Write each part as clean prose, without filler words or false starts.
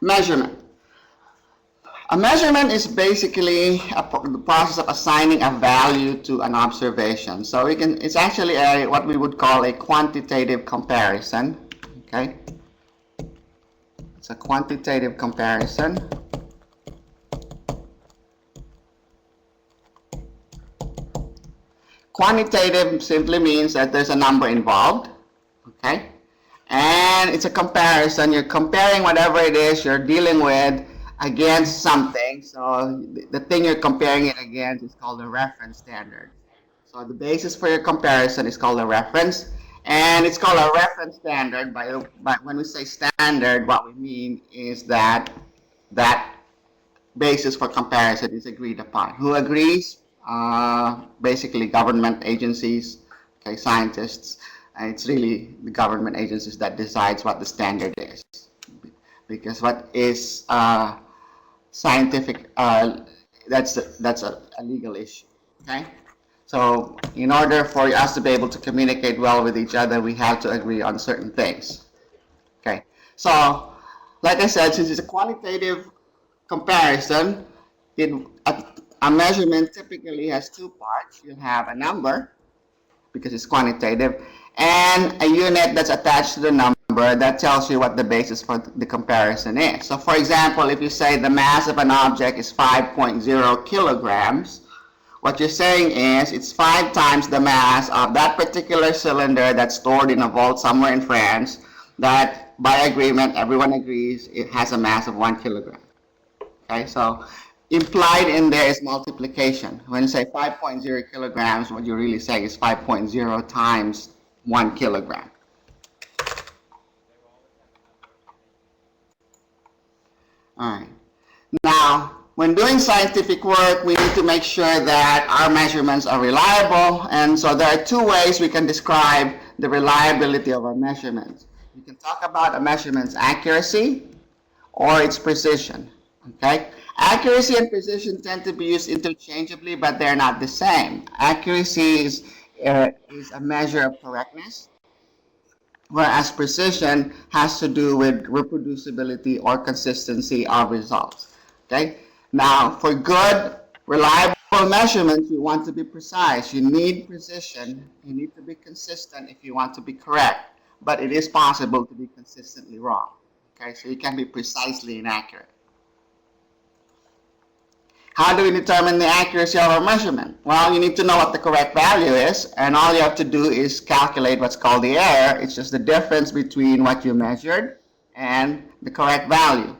Measurement. A measurement is basically the process of assigning a value to an observation. So it's actually what we would call a quantitative comparison. Okay, it's a quantitative comparison. Quantitative simply means that there's a number involved. Okay, and it's a comparison. You're comparing whatever it is you're dealing with against something. So the thing you're comparing it against is called a reference standard. So the basis for your comparison is called a reference, and it's called a reference standard. By when we say standard, what we mean is that that basis for comparison is agreed upon. Who agrees? Basically government agencies, okay, scientists. It's really the government agencies that decides what the standard is, because what is scientific, that's a legal issue. Okay, so in order for us to be able to communicate well with each other, we have to agree on certain things. Okay, so like I said, since it's a qualitative comparison, a measurement typically has two parts. You have a number, because it's quantitative, and a unit that's attached to the number that tells you what the basis for the comparison is. So for example, if you say the mass of an object is 5.0 kilograms, what you're saying is it's 5 times the mass of that particular cylinder that's stored in a vault somewhere in France, that by agreement, everyone agrees it has a mass of 1 kilogram. Okay, so implied in there is multiplication. When you say 5.0 kilograms, what you're really saying is 5.0 times 1 kilogram. All right. Now, when doing scientific work, we need to make sure that our measurements are reliable. And so there are two ways we can describe the reliability of our measurements. We can talk about a measurement's accuracy or its precision. Okay? Accuracy and precision tend to be used interchangeably, but they're not the same. Accuracy is a measure of correctness, whereas precision has to do with reproducibility or consistency of results. Okay? Now, for good, reliable measurements, you want to be precise. You need precision. You need to be consistent if you want to be correct. But it is possible to be consistently wrong. Okay? So you can be precisely inaccurate. How do we determine the accuracy of our measurement? Well, you need to know what the correct value is, and all you have to do is calculate what's called the error. It's just the difference between what you measured and the correct value.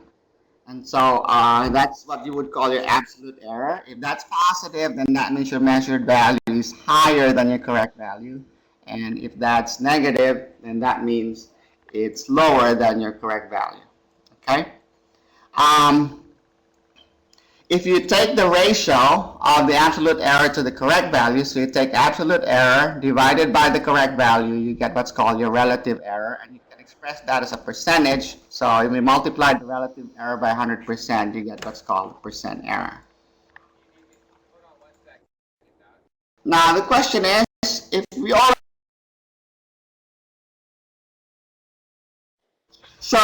And so that's what you would call your absolute error. If that's positive, then that means your measured value is higher than your correct value. And if that's negative, then that means it's lower than your correct value. Okay? If you take the ratio of the absolute error to the correct value, so you take absolute error divided by the correct value, you get what's called your relative error, and you can express that as a percentage. So if we multiply the relative error by 100%, you get what's called percent error. Now the question is, if we all... So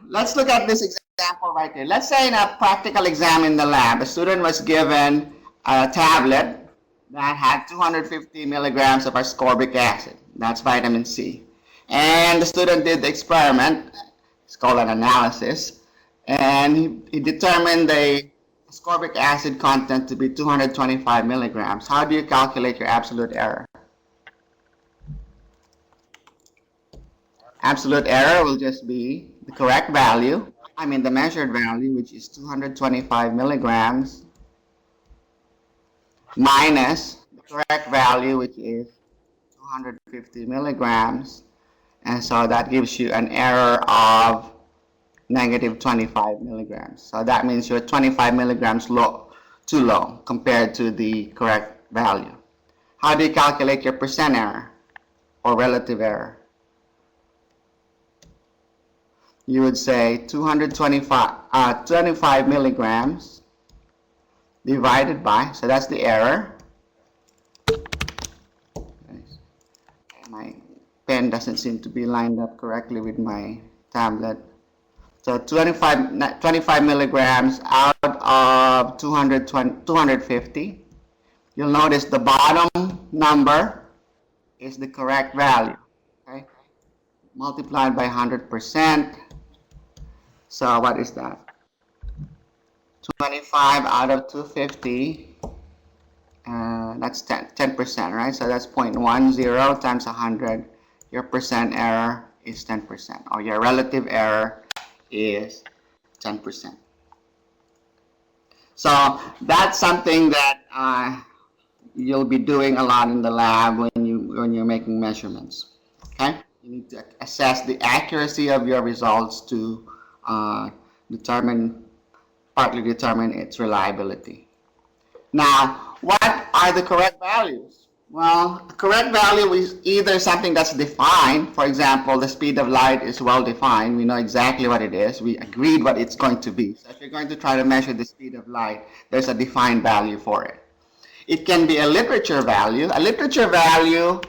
let's look at this example right here. Let's say in a practical exam in the lab, a student was given a tablet that had 250 milligrams of ascorbic acid. That's vitamin C. And the student did the experiment. It's called an analysis. And he determined the ascorbic acid content to be 225 milligrams. How do you calculate your absolute error? Absolute error will just be the correct value, the measured value, which is 225 milligrams, minus the correct value, which is 250 milligrams. And so that gives you an error of negative 25 milligrams. So that means you're 25 milligrams too low compared to the correct value. How do you calculate your percent error or relative error? You would say 25 milligrams divided by, so that's the error. My pen doesn't seem to be lined up correctly with my tablet. So 25 milligrams out of 250. You'll notice the bottom number is the correct value. Okay? Multiplied by 100%. So what is that? 25 out of 250. That's 10%, right? So that's 0.10 times 100. Your percent error is 10%, or your relative error is 10%. So that's something that you'll be doing a lot in the lab when you're making measurements. Okay, you need to assess the accuracy of your results to partly determine its reliability. Now, what are the correct values? Well, the correct value is either something that's defined. For example, the speed of light is well defined. We know exactly what it is. We agreed what it's going to be. So if you're going to try to measure the speed of light, there's a defined value for it. It can be a literature value. A literature value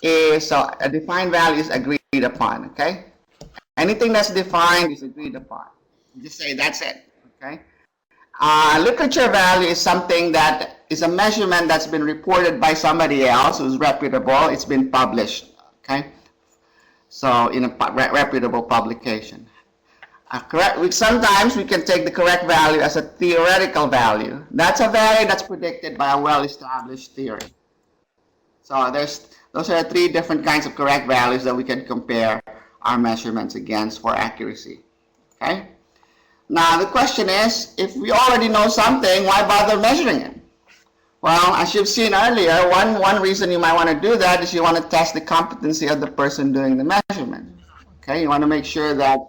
is, so a defined value is agreed upon, okay? Anything that's defined is agreed upon. You just say that's it, okay? Literature value is something that is a measurement that's been reported by somebody else who's reputable. It's been published, okay? So in a reputable publication. Sometimes we can take the correct value as a theoretical value. That's a value that's predicted by a well-established theory. So those are three different kinds of correct values that we can compare our measurements against for accuracy, okay? Now the question is, if we already know something, why bother measuring it? Well, as you've seen earlier, one reason you might want to do that is you want to test the competency of the person doing the measurement. Okay, you want to make sure that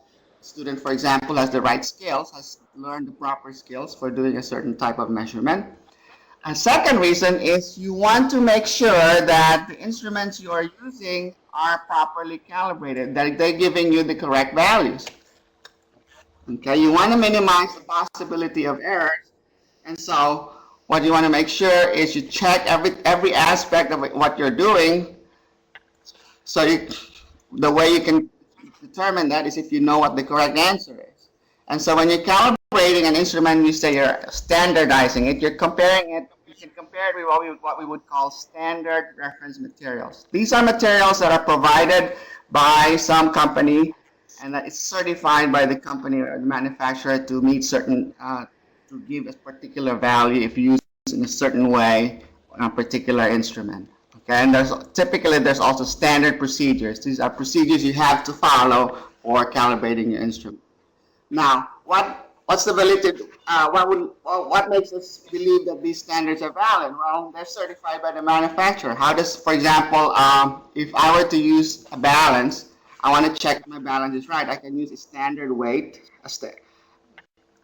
the student, for example, has the right skills, has learned the proper skills for doing a certain type of measurement. A second reason is you want to make sure that the instruments you are using are properly calibrated, that they're giving you the correct values. Okay, you want to minimize the possibility of errors, and so what you want to make sure is you check every aspect of what you're doing. So the way you can determine that is if you know what the correct answer is. And so when you're calibrating an instrument, you say you're standardizing it. You're comparing it. You can compare it with what we would call standard reference materials. These are materials that are provided by some company, and that it's certified by the company or the manufacturer to meet certain, to give a particular value if used in a certain way on a particular instrument. Okay, and typically there's also standard procedures. These are procedures you have to follow for calibrating your instrument. Now, what's the validity? What makes us believe that these standards are valid? Well, they're certified by the manufacturer. How does, for example, if I were to use a balance, I want to check if my balance is right. I can use a standard weight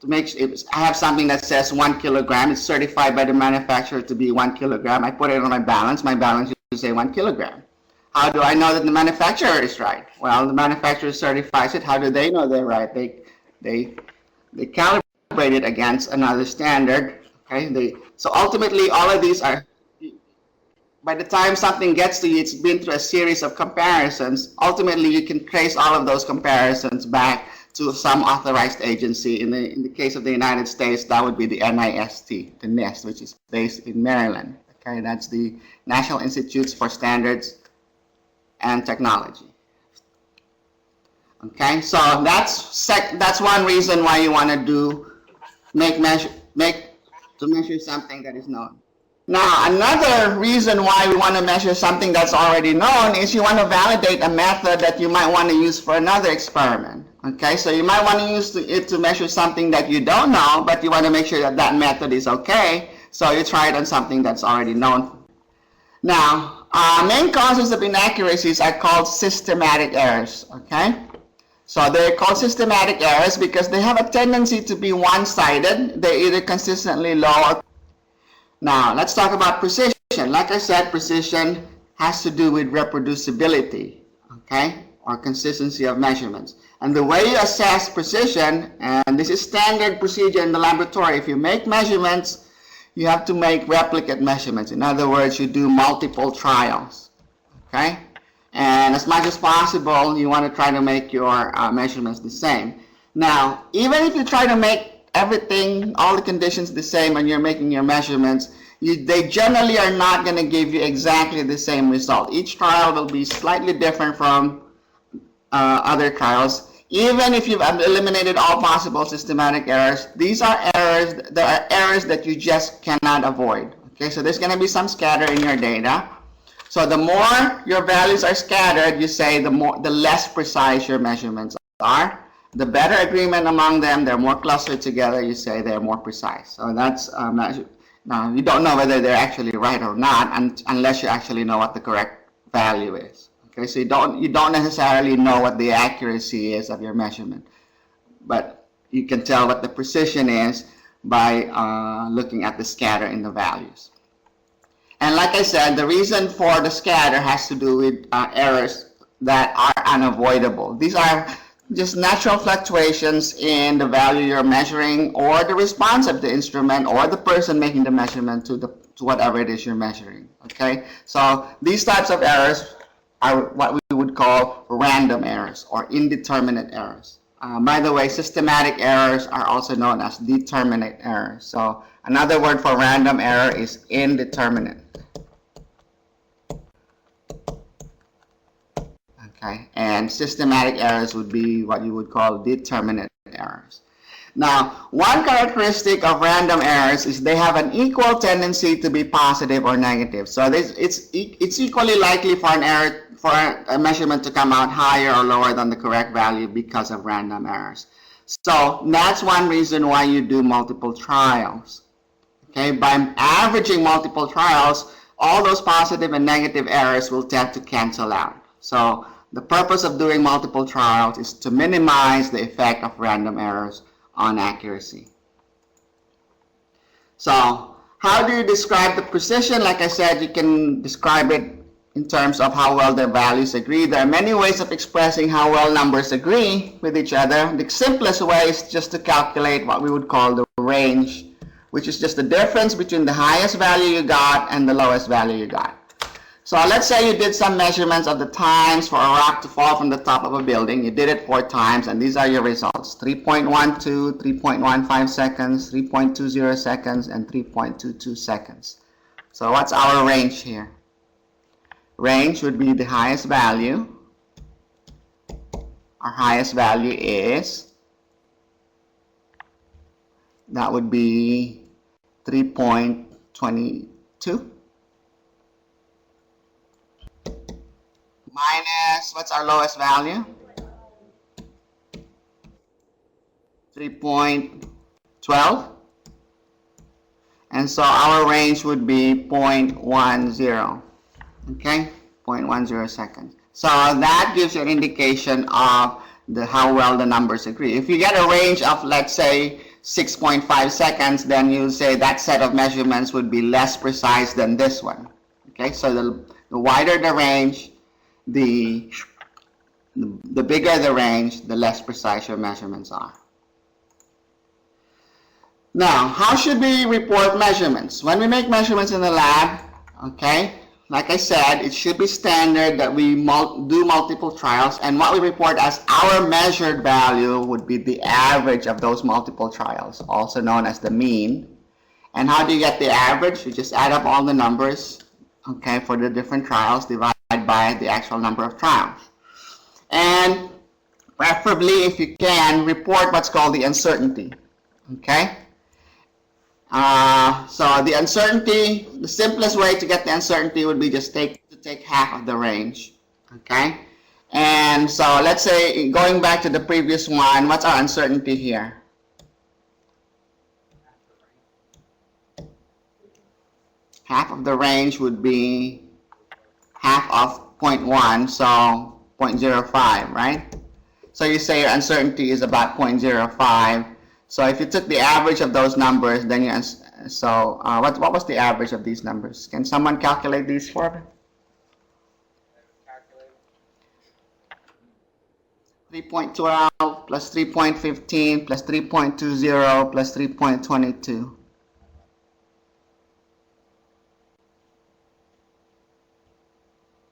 to make sure. If I have something that says 1 kilogram, it's certified by the manufacturer to be 1 kilogram. I put it on my balance will say 1 kilogram. How do I know that the manufacturer is right? Well, the manufacturer certifies it. How do they know they're right? They calibrate it against another standard. Okay. So ultimately, all of these are, by the time something gets to you, it's been through a series of comparisons. Ultimately, you can trace all of those comparisons back to some authorized agency. In the case of the United States, that would be the NIST, which is based in Maryland. Okay, that's the National Institutes for Standards and Technology. Okay, so that's one reason why you want to measure something that is known. Now, another reason why we want to measure something that's already known is you want to validate a method that you might want to use for another experiment. Okay, so you might want to use it to measure something that you don't know, but you want to make sure that that method is okay, so you try it on something that's already known. Now, main causes of inaccuracies are called systematic errors, okay? So they're called systematic errors because they have a tendency to be one-sided. They're either consistently low or... Now, let's talk about precision. Like I said, precision has to do with reproducibility, okay, or consistency of measurements. And the way you assess precision, and this is standard procedure in the laboratory, if you make measurements, you have to make replicate measurements. In other words, you do multiple trials, okay? And as much as possible, you want to try to make your measurements the same. Now, even if you try to make everything, all the conditions the same when you're making your measurements, they generally are not going to give you exactly the same result. Each trial will be slightly different from other trials. Even if you've eliminated all possible systematic errors, these are errors, there are errors that you just cannot avoid. Okay, so there's going to be some scatter in your data. So the more your values are scattered, you say the less precise your measurements are. The better agreement among them, they're more clustered together, you say they're more precise. So that's now you don't know whether they're actually right or not unless you actually know what the correct value is. Okay, so you don't necessarily know what the accuracy is of your measurement, but you can tell what the precision is by looking at the scatter in the values. And like I said, the reason for the scatter has to do with errors that are unavoidable. These are just natural fluctuations in the value you're measuring, or the response of the instrument, or the person making the measurement to whatever it is you're measuring. Okay, so these types of errors are what we would call random errors or indeterminate errors. By the way, systematic errors are also known as determinate errors. So another word for random error is indeterminate. Okay, and systematic errors would be what you would call determinate errors. Now, one characteristic of random errors is they have an equal tendency to be positive or negative. So it's equally likely for an error, for a measurement to come out higher or lower than the correct value because of random errors. So that's one reason why you do multiple trials. Okay, by averaging multiple trials, all those positive and negative errors will tend to cancel out. So the purpose of doing multiple trials is to minimize the effect of random errors on accuracy. So how do you describe the precision? Like I said, you can describe it in terms of how well their values agree. There are many ways of expressing how well numbers agree with each other. The simplest way is just to calculate what we would call the range, which is just the difference between the highest value you got and the lowest value you got. So let's say you did some measurements of the times for a rock to fall from the top of a building. You did it 4 times, and these are your results: 3.12, 3.15 seconds, 3.20 seconds, and 3.22 seconds. So what's our range here? Range would be the highest value. Our highest value is, that would be 3.22. Minus, what's our lowest value? 3.12. And so our range would be 0.10. Okay, 0.10 seconds. So that gives you an indication of how well the numbers agree. If you get a range of, let's say, 6.5 seconds, then you say that set of measurements would be less precise than this one. Okay, so the wider the range, the bigger the range, the less precise your measurements are. Now, how should we report measurements? When we make measurements in the lab, okay, like I said, it should be standard that we do multiple trials, and what we report as our measured value would be the average of those multiple trials, also known as the mean. And how do you get the average? You just add up all the numbers, okay, for the different trials, divide by the actual number of trials. And preferably, if you can, report what's called the uncertainty, okay? So the uncertainty, the simplest way to get the uncertainty would be just take half of the range, okay? And so let's say, going back to the previous one, what's our uncertainty here? Half of the range would be half of 0.1, so 0.05, right? So you say your uncertainty is about 0.05. So if you took the average of those numbers, then you, what was the average of these numbers? Can someone calculate these for me? 3.12 plus 3.15 plus 3.20 plus 3.22.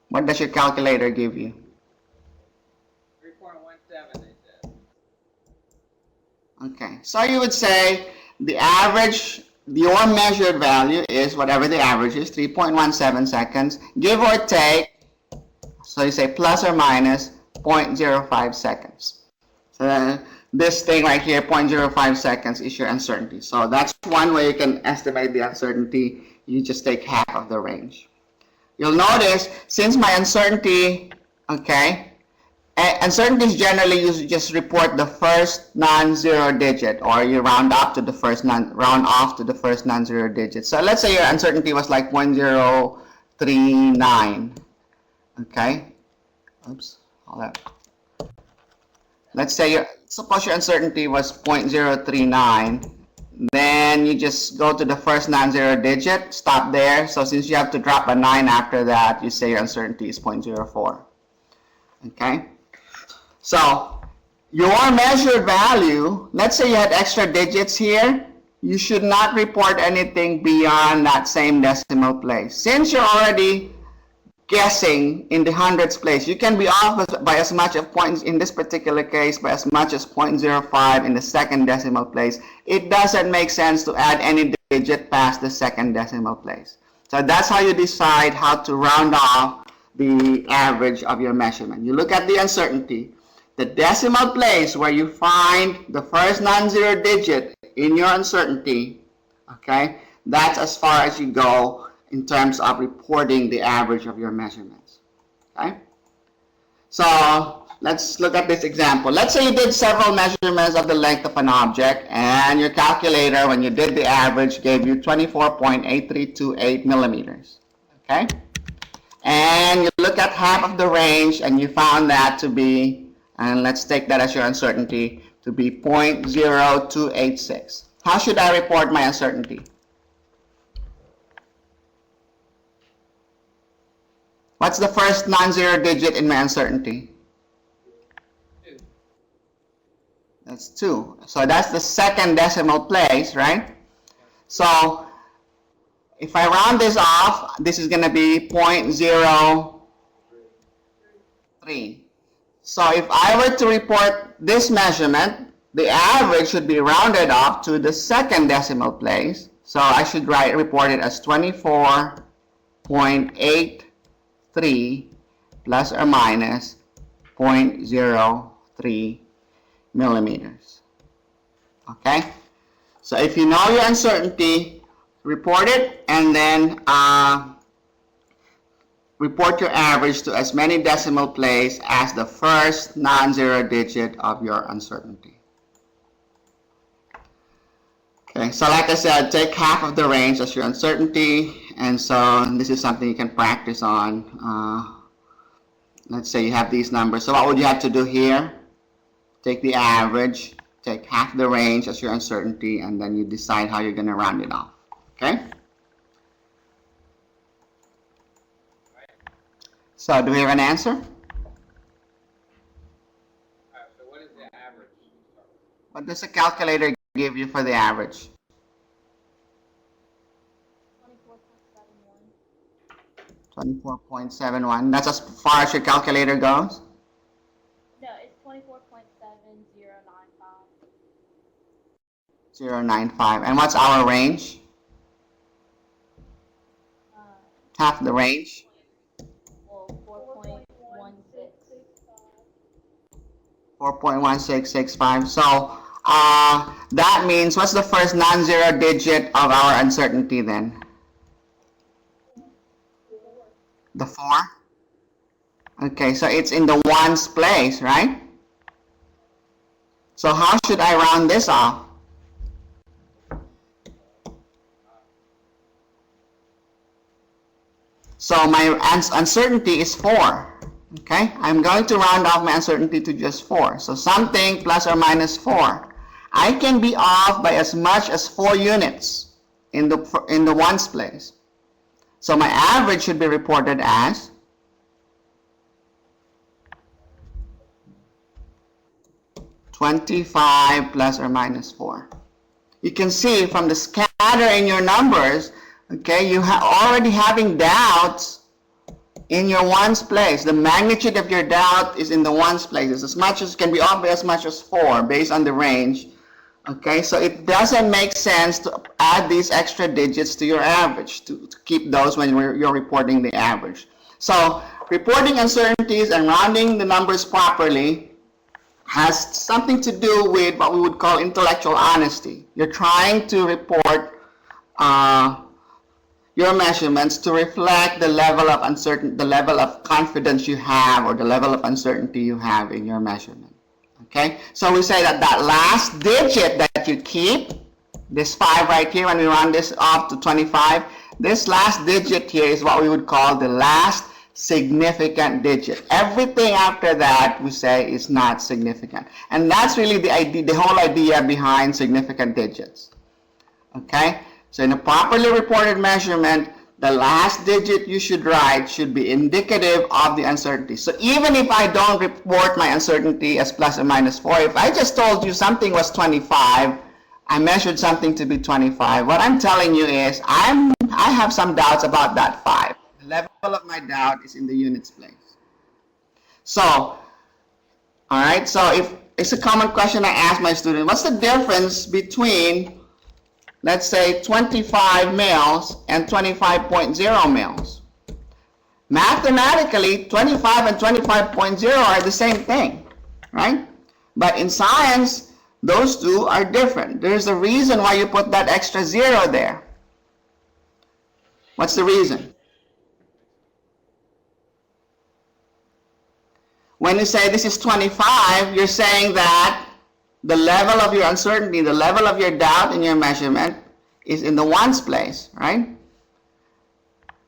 What does your calculator give you? 3.17, they said. Okay, so you would say the average, your measured value is whatever the average is, 3.17 seconds, give or take, so you say plus or minus 0.05 seconds. So then this thing right here, 0.05 seconds, is your uncertainty. So that's one way you can estimate the uncertainty. You just take half of the range. You'll notice, since my uncertainty, okay, uncertainties generally you just report the first non-zero digit, or you round off to the first non-zero digit. So let's say your uncertainty was like 0.039. Okay. Oops. Hold up. Let's say suppose your uncertainty was 0.039. Then you just go to the first non-zero digit, stop there. So since you have to drop a 9 after that, you say your uncertainty is 0.04. Okay? So your measured value, let's say you had extra digits here, you should not report anything beyond that same decimal place. Since you're already guessing in the hundreds place, you can be off by as much as points in this particular case by as much as 0.05 in the second decimal place. It doesn't make sense to add any digit past the second decimal place. So that's how you decide how to round off the average of your measurement. You look at the uncertainty, the decimal place where you find the first non-zero digit in your uncertainty, okay, that's as far as you go in terms of reporting the average of your measurements. Okay? So let's look at this example. Let's say you did several measurements of the length of an object, and your calculator, when you did the average, gave you 24.8328 millimeters. Okay? And you look at half of the range, and you found that to be, and let's take that as your uncertainty, to be 0.0286. How should I report my uncertainty? What's the first non-zero digit in my uncertainty? 2. That's 2. So that's the second decimal place, right? So if I round this off, this is going to be 0.03. So if I were to report this measurement, the average should be rounded off to the second decimal place. So I should report it as 24.83 plus or minus 0.03 millimeters. Okay? So if you know your uncertainty, report it, and then report your average to as many decimal places as the first non-zero digit of your uncertainty. Okay, so like I said, take half of the range as your uncertainty, and so this is something you can practice on. Let's say you have these numbers. So what would you have to do here? Take the average, take half the range as your uncertainty, and then you decide how you're going to round it off. Okay? So do we have an answer? So what is the average? What does the calculator give you for the average? 24.71. That's as far as your calculator goes? No, it's 24.7095. 0.95. And what's our range? Half the range? Well, 4.16. 4.1665. So that means, what's the first non-zero digit of our uncertainty then? The 4? Okay, so it's in the ones place, right? So how should I round this off? So my uncertainty is 4. Okay, I'm going to round off my uncertainty to just 4. So something plus or minus 4. I can be off by as much as 4 units in the ones place. So my average should be reported as 25 plus or minus 4. You can see from the scatter in your numbers, okay, you are already having doubts in your ones place. The magnitude of your doubt is in the ones place. It's as much as can be off by as much as 4 based on the range. Okay, so it doesn't make sense to add these extra digits to your average, to keep those when you're reporting the average. So reporting uncertainties and rounding the numbers properly has something to do with what we would call intellectual honesty. You're trying to report your measurements to reflect the level of the level of confidence you have, or the level of uncertainty you have in your measurement. Okay, so we say that that last digit that you keep, this 5 right here, when we round this off to 25, this last digit here is what we would call the last significant digit. Everything after that we say is not significant, and that's really the idea, the whole idea behind significant digits. Okay, so in a properly reported measurement, the last digit you should write should be indicative of the uncertainty. So even if I don't report my uncertainty as plus or minus 4, if I just told you something was 25, I measured something to be 25, what I'm telling you is I have some doubts about that 5. The level of my doubt is in the units place. So, all right, so if it's a common question I ask my students, what's the difference between, let's say, 25 males and 25.0 males? Mathematically, 25 and 25.0 are the same thing, right? But in science, those two are different. There's a reason why you put that extra 0 there. What's the reason? When you say this is 25, you're saying that the level of your uncertainty, the level of your doubt in your measurement is in the ones place, right?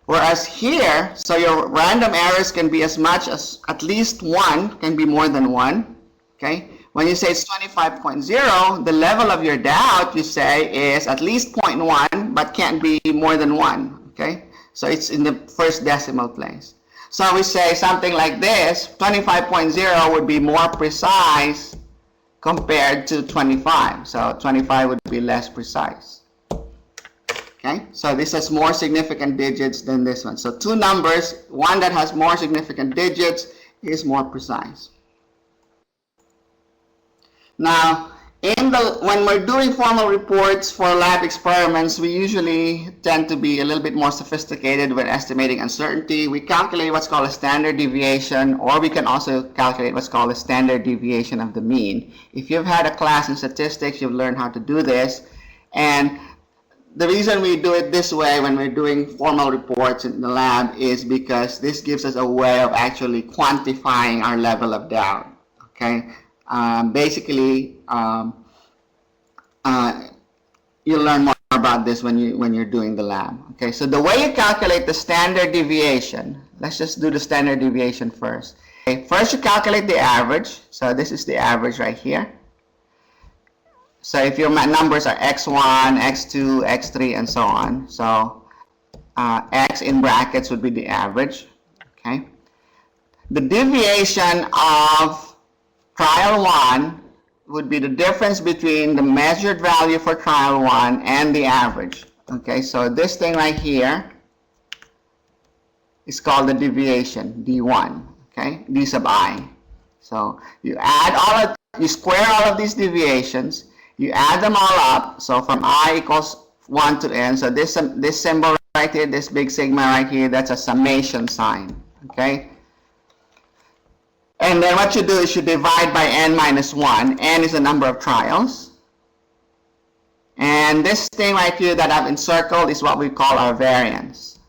Whereas here, so your random errors can be as much as at least 1, can be more than 1, okay? When you say it's 25.0, the level of your doubt, you say, is at least 0.1, but can't be more than 1, okay? So it's in the first decimal place. So we say something like this, 25.0 would be more precise compared to 25. So 25 would be less precise. Okay, so this has more significant digits than this one. So two numbers, one that has more significant digits is more precise. Now, when we're doing formal reports for lab experiments, we usually tend to be a little bit more sophisticated when estimating uncertainty. We calculate what's called a standard deviation, or we can also calculate what's called a standard deviation of the mean. If you've had a class in statistics, you've learned how to do this. And the reason we do it this way when we're doing formal reports in the lab is because this gives us a way of actually quantifying our level of doubt. Okay. Basically, you'll learn more about this when you're doing the lab. Okay, so the way you calculate the standard deviation, let's just do the standard deviation first. Okay, first you calculate the average. So this is the average right here. So if your numbers are x1, x2, x3, and so on, so x in brackets would be the average. Okay, the deviation of trial 1 would be the difference between the measured value for trial 1 and the average. Okay, so this thing right here is called the deviation, d1, okay, d sub I. So you add you square all of these deviations, you add them all up, so from I equals 1 to n, so this symbol right here, this big sigma right here, that's a summation sign, okay? And then what you do is you divide by n minus 1. N is the number of trials. And this thing right here that I've encircled is what we call our variance.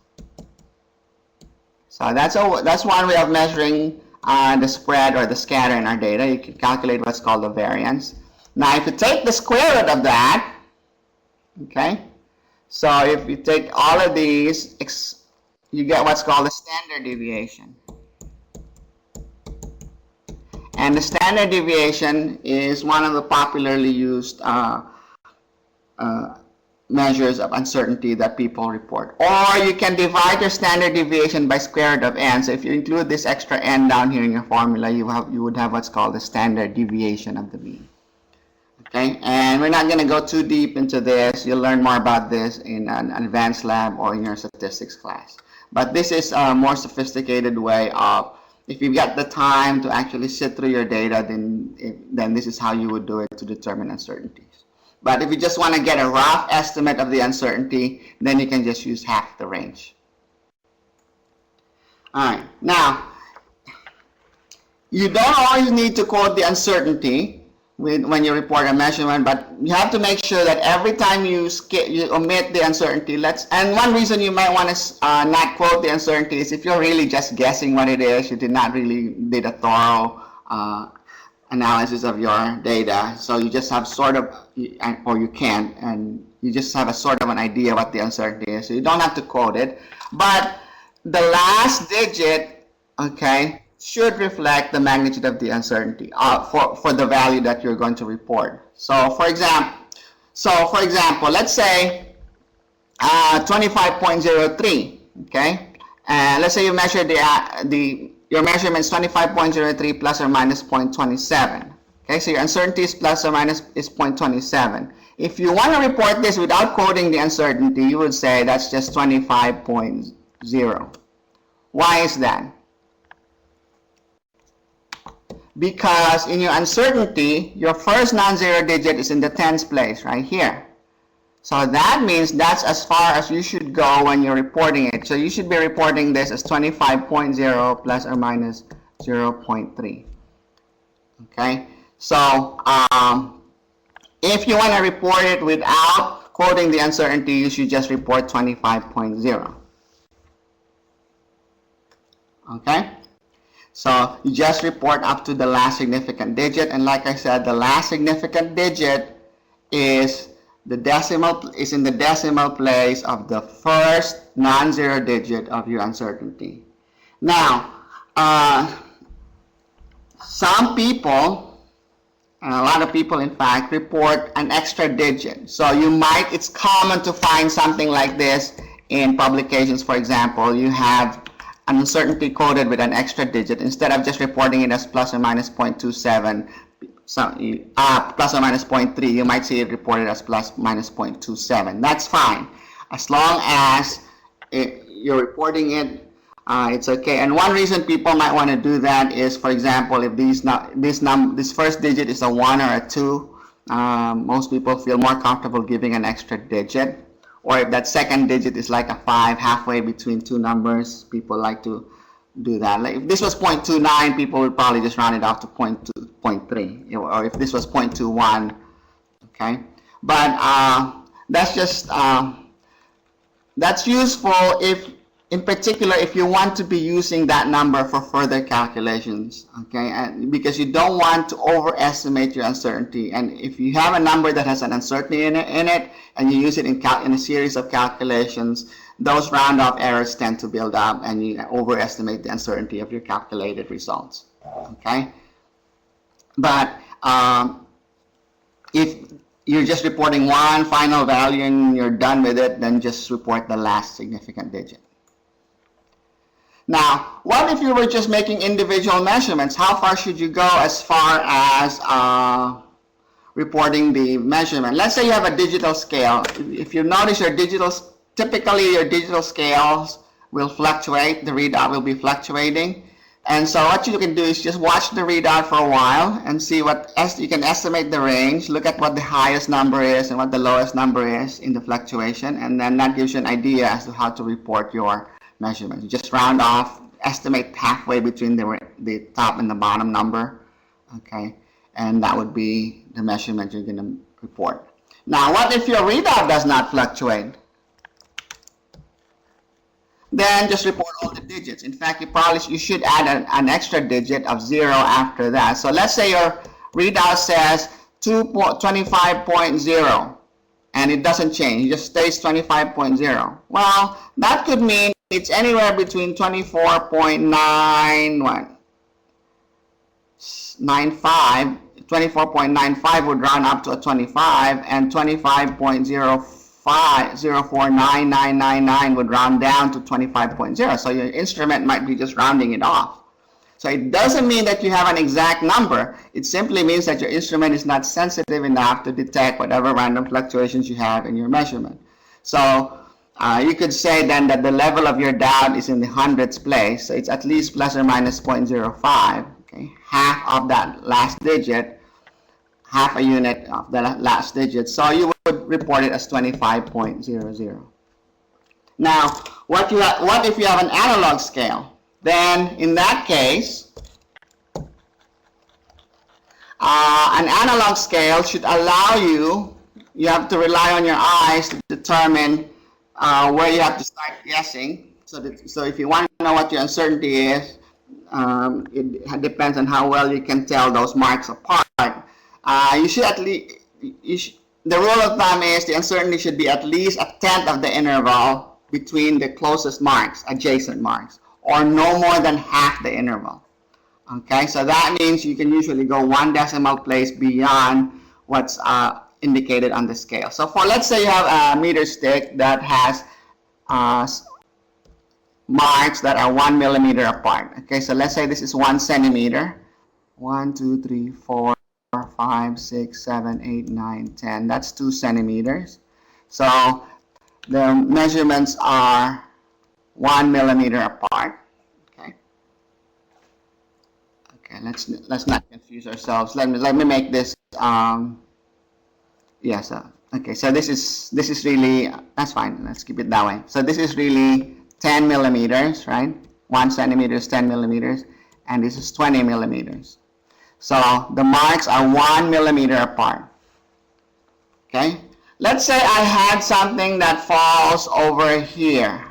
So that's one way of measuring the spread or the scatter in our data. You can calculate what's called the variance. Now if you take the square root of that, okay, so if you take all of these, you get what's called the standard deviation. And the standard deviation is one of the popularly used measures of uncertainty that people report. Or you can divide your standard deviation by square root of n. So if you include this extra n down here in your formula, you would have what's called the standard deviation of the mean. Okay, and we're not going to go too deep into this. You'll learn more about this in an advanced lab or in your statistics class. But this is a more sophisticated way of, if you've got the time to actually sit through your data, then this is how you would do it to determine uncertainties. But if you just want to get a rough estimate of the uncertainty, then you can just use half the range. All right, now, you don't always need to quote the uncertainty when you report a measurement, but you have to make sure that every time you omit the uncertainty, and one reason you might want to not quote the uncertainty is if you're really just guessing what it is, you did not really did a thorough analysis of your data, so you just have sort of, or you can't, and you just have a sort of an idea what the uncertainty is, so you don't have to quote it, but the last digit, okay, should reflect the magnitude of the uncertainty for the value that you're going to report. So for example, let's say 25.03, okay, and let's say you measure your measurement is 25.03 plus or minus 0.27. Okay, so your uncertainty is plus or minus is 0.27. If you want to report this without quoting the uncertainty, you would say that's just 25.0. Why is that? Because in your uncertainty, your first non-zero digit is in the tens place right here. So that means that's as far as you should go when you're reporting it. So you should be reporting this as 25.0 plus or minus 0.3. Okay, so if you want to report it without quoting the uncertainty, you should just report 25.0. Okay, so you just report up to the last significant digit, and like I said, the last significant digit is in the decimal place of the first non-zero digit of your uncertainty. Now, some people, and a lot of people in fact, report an extra digit. So it's common to find something like this in publications. For example, you have an uncertainty coded with an extra digit. Instead of just reporting it as plus or minus 0.27, plus or minus 0.3, you might see it reported as plus minus 0.27. That's fine, as long as you're reporting it. It's okay. And one reason people might want to do that is, for example, if this first digit is a 1 or a 2, most people feel more comfortable giving an extra digit. Or if that second digit is like a 5, halfway between two numbers, people like to do that. Like if this was 0.29, people would probably just round it off to 0.2, 0.3. Or if this was 0.21, okay? But that's just, that's useful if, in particular, if you want to be using that number for further calculations, okay? And because you don't want to overestimate your uncertainty. And if you have a number that has an uncertainty in it and you use it in a series of calculations, those round-off errors tend to build up and you overestimate the uncertainty of your calculated results, okay? But if you're just reporting one final value and you're done with it, then just report the last significant digit. Now, what if you were just making individual measurements? How far should you go as far as reporting the measurement? Let's say you have a digital scale. If you notice typically your digital scales will fluctuate. The readout will be fluctuating. And so what you can do is just watch the readout for a while and see you can estimate the range, look at what the highest number is and what the lowest number is in the fluctuation, and then that gives you an idea as to how to report your measurements. You just round off, estimate halfway between the top and the bottom number, okay, and that would be the measurement you're going to report. Now, what if your readout does not fluctuate? Then just report all the digits. In fact, you should add an extra digit of 0 after that. So let's say your readout says 25.0 and it doesn't change, it just stays 25.0. Well, that could mean it's anywhere between 24.95 would round up to a 25, and 25.0504999 would round down to 25.0. So your instrument might be just rounding it off. So it doesn't mean that you have an exact number. It simply means that your instrument is not sensitive enough to detect whatever random fluctuations you have in your measurement. So You could say then that the level of your doubt is in the hundredths place, so it's at least plus or minus 0.05, okay? Half of that last digit, half a unit of the last digit, so you would report it as 25.00. Now, what if you have an analog scale? Then, in that case, an analog scale should allow you have to rely on your eyes to determine where you have to start guessing. So if you want to know what your uncertainty is, it depends on how well you can tell those marks apart. You should at least, the rule of thumb is the uncertainty should be at least a tenth of the interval between the closest marks, adjacent marks, or no more than half the interval. Okay, so that means you can usually go one decimal place beyond what's indicated on the scale. So for, let's say you have a meter stick that has marks that are 1 millimeter apart. Okay, so let's say this is 1 centimeter. 1, 2, 3, 4, 5, 6, 7, 8, 9, 10. That's 2 centimeters. So the measurements are 1 millimeter apart. Okay, let's not confuse ourselves. Let me make this yes. Okay, so this is really, that's fine. Let's keep it that way. So this is really 10 millimeters, right? 1 centimeter is 10 millimeters, and this is 20 millimeters. So the marks are 1 millimeter apart. Okay, let's say I had something that falls over here.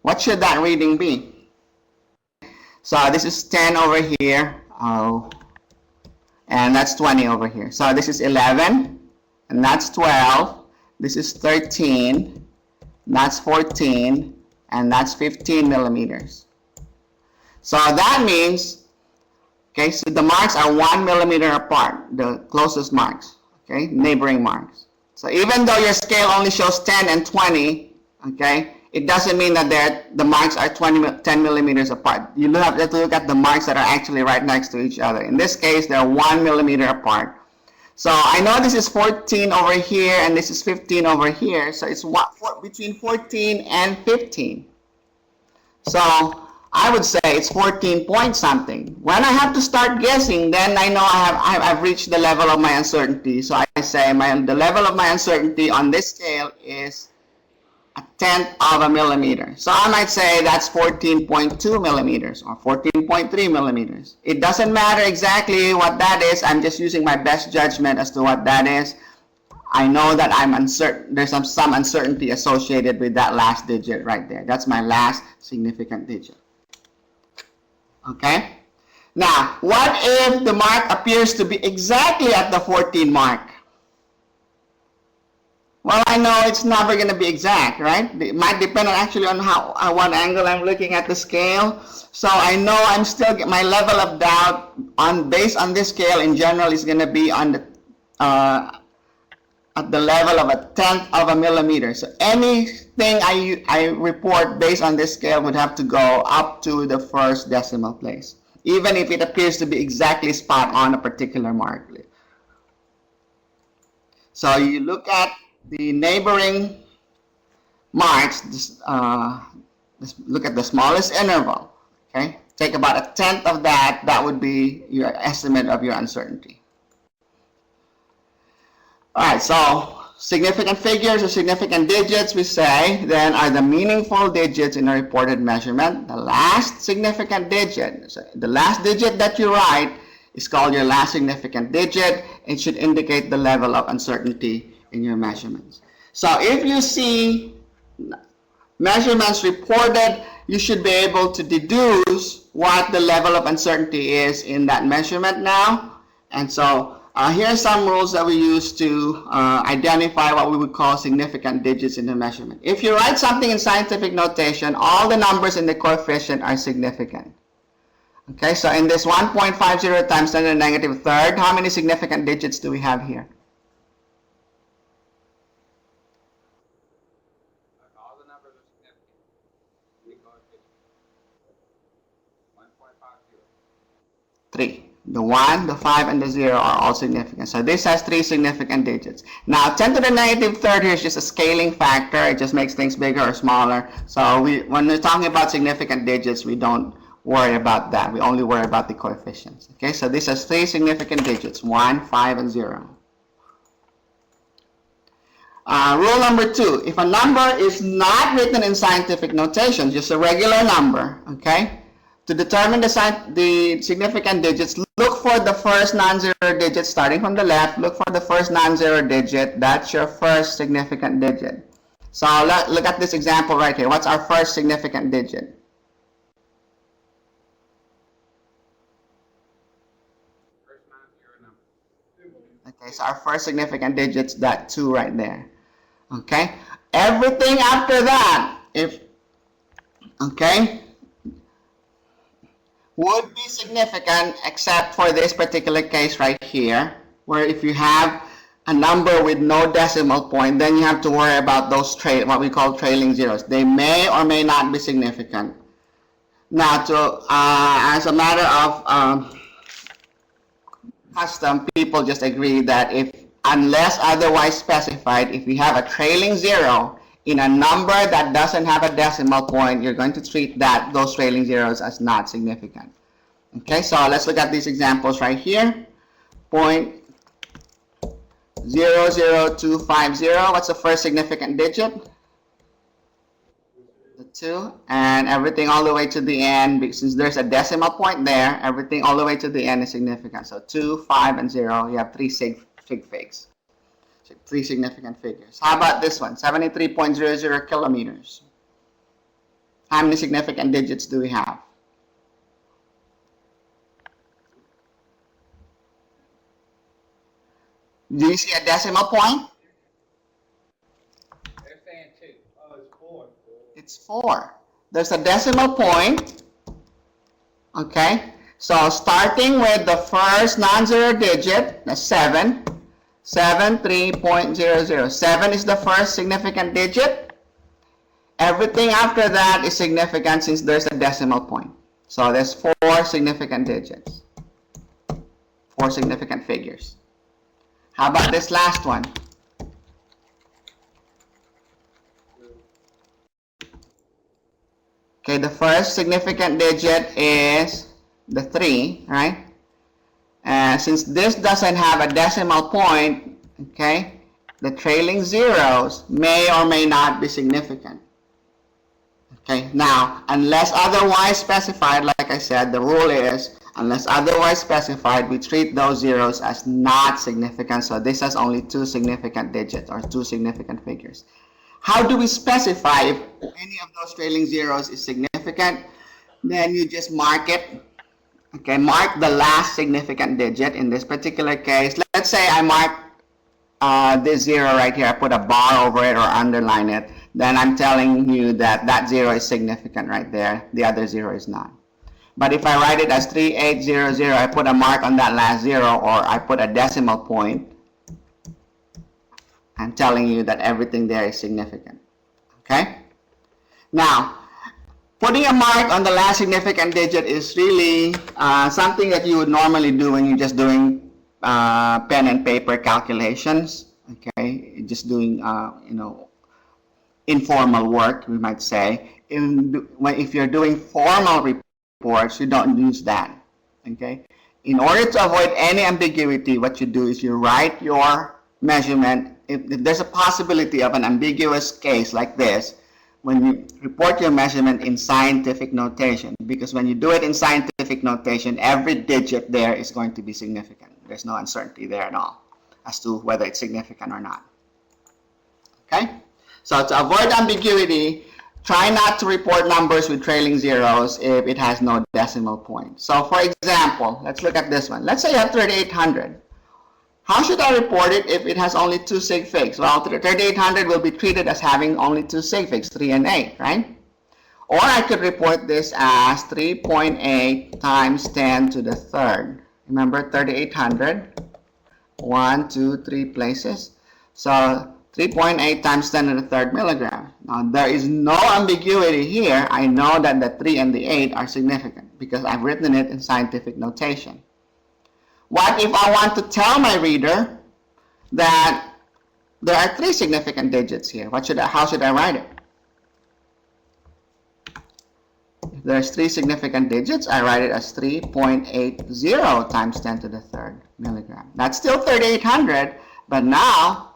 What should that reading be? So this is 10 over here, and that's 20 over here. So this is 11, and that's 12. This is 13, that's 14, and that's 15 millimeters. So that means, okay, so the marks are 1 millimeter apart, the closest marks, okay, neighboring marks. So even though your scale only shows 10 and 20, okay, it doesn't mean that the marks are 10 millimeters apart. You have to look at the marks that are actually right next to each other. In this case, they're 1 millimeter apart. So I know this is 14 over here and this is 15 over here. So it's between 14 and 15. So I would say it's 14 point something. When I have to start guessing, then I know I've reached the level of my uncertainty. So I say the level of my uncertainty on this scale is a tenth of a millimeter. So I might say that's 14.2 millimeters or 14.3 millimeters. It doesn't matter exactly what that is. I'm just using my best judgment as to what that is. I know that I'm uncertain. There's some uncertainty associated with that last digit right there. That's my last significant digit. Okay? Now, what if the mark appears to be exactly at the 14 mark? Well, I know it's never going to be exact, right? It might depend actually on what angle I'm looking at the scale. So I know I'm still, my level of doubt based on this scale in general is going to be on the at the level of a tenth of a millimeter. So anything I report based on this scale would have to go up to the first decimal place, even if it appears to be exactly spot on a particular mark. So you look at the neighboring marks, look at the smallest interval, okay? Take about a tenth of that, that would be your estimate of your uncertainty. All right, so significant figures or significant digits, we say, then are the meaningful digits in a reported measurement. The last significant digit, so the last digit that you write is called your last significant digit. It should indicate the level of uncertainty in your measurements. So if you see measurements reported, you should be able to deduce what the level of uncertainty is in that measurement now. And so here are some rules that we use to identify what we would call significant digits in the measurement. If you write something in scientific notation, all the numbers in the coefficient are significant. Okay, so in this 1.50 times 10 to the negative third, how many significant digits do we have here? All the numbers are significant. Three coefficients. 1.50. 3. The 1, the 5, and the 0 are all significant. So this has 3 significant digits. Now 10 to the negative third here is just a scaling factor. It just makes things bigger or smaller. So when we're talking about significant digits, we don't worry about that. We only worry about the coefficients. Okay, so this has 3 significant digits, 1, 5, and 0. Rule number 2, if a number is not written in scientific notation, just a regular number, okay, to determine the significant digits, look for the first non-zero digit starting from the left. Look for the first non-zero digit. That's your first significant digit. So look at this example right here. What's our first significant digit? First non-zero number. Okay, so our first significant digit's that 2 right there. Okay, everything after that, would be significant except for this particular case right here, where if you have a number with no decimal point, then you have to worry about those what we call trailing zeros. They may or may not be significant. Now, as a matter of custom, people just agree that unless otherwise specified, if you have a trailing zero in a number that doesn't have a decimal point, you're going to treat those trailing zeros as not significant. Okay, so let's look at these examples right here. 0.00250, what's the first significant digit? The 2, and everything all the way to the end, since there's a decimal point there, everything all the way to the end is significant. So 2, 5, and 0, you have 3 sig figs. 3 significant figures. How about this one? 73.00 kilometers. How many significant digits do we have? Do you see a decimal point? They're saying 2. Oh, it's 4. It's 4. There's a decimal point. Okay. So starting with the first non-zero digit, that's 7. 73.00. 7 is the first significant digit. Everything after that is significant since there's a decimal point. So there's 4 significant digits. 4 significant figures. How about this last one? Okay, the first significant digit is the 3, right? And since this doesn't have a decimal point, okay, the trailing zeros may or may not be significant. Okay, now, unless otherwise specified, like I said, the rule is, unless otherwise specified, we treat those zeros as not significant. So this has only 2 significant digits or 2 significant figures. How do we specify if any of those trailing zeros is significant? Then you just mark it. Okay, mark the last significant digit. In this particular case, let's say I mark this 0 right here. I put a bar over it or underline it. Then I'm telling you that that 0 is significant right there. The other 0 is not. But if I write it as 3800, I put a mark on that last 0, or I put a decimal point, I'm telling you that everything there is significant. Okay? Now, putting a mark on the last significant digit is really something that you would normally do when you're just doing pen and paper calculations. Okay? Just doing, informal work, we might say. If you're doing formal reports, you don't use that. Okay? In order to avoid any ambiguity, what you do is you write your measurement. If there's a possibility of an ambiguous case like this, when you report your measurement in scientific notation, because when you do it in scientific notation, every digit there is going to be significant. There's no uncertainty there at all as to whether it's significant or not. Okay? So to avoid ambiguity, try not to report numbers with trailing zeros if it has no decimal point. So for example, let's look at this one. Let's say you have 3800. How should I report it if it has only 2 sig figs? Well, 3800 will be treated as having only 2 sig figs, 3 and 8, right? Or I could report this as 3.8 times 10 to the third. Remember 3800, 1, 2, 3 places. So 3.8 times 10 to the third milligram. Now there is no ambiguity here. I know that the 3 and the 8 are significant because I've written it in scientific notation. What if I want to tell my reader that there are 3 significant digits here? How should I write it? If there's 3 significant digits, I write it as 3.80 times 10 to the third milligram. That's still 3,800, but now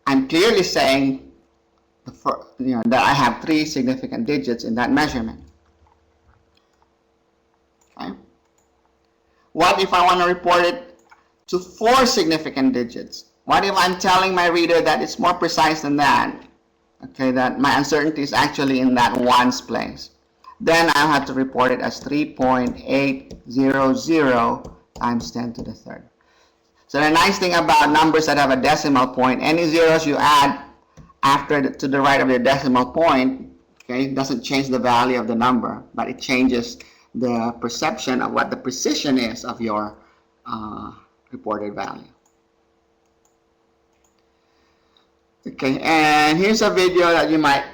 I'm clearly saying that I have 3 significant digits in that measurement. Okay. What if I want to report it to 4 significant digits? What if I'm telling my reader that it's more precise than that? Okay, that my uncertainty is actually in that ones place. Then I'll have to report it as 3.800 times 10 to the third. So the nice thing about numbers that have a decimal point, any zeros you add to the right of your decimal point, okay, doesn't change the value of the number, but it changes the perception of what the precision is of your reported value. Okay, and here's a video that you might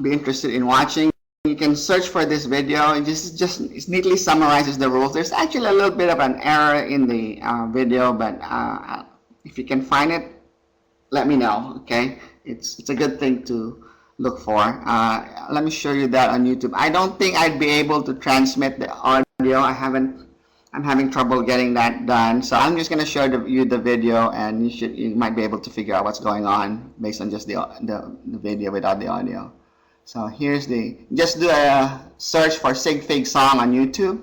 be interested in watching. You can search for this video. It neatly summarizes the rules. There's actually a little bit of an error in the video, but if you can find it, let me know. Okay, it's a good thing to look for. Let me show you that on YouTube. I don't think I'd be able to transmit the audio. I'm having trouble getting that done. So I'm just going to show you the video, and you might be able to figure out what's going on based on just the video without the audio. So here's just do a search for Sig Fig song on YouTube.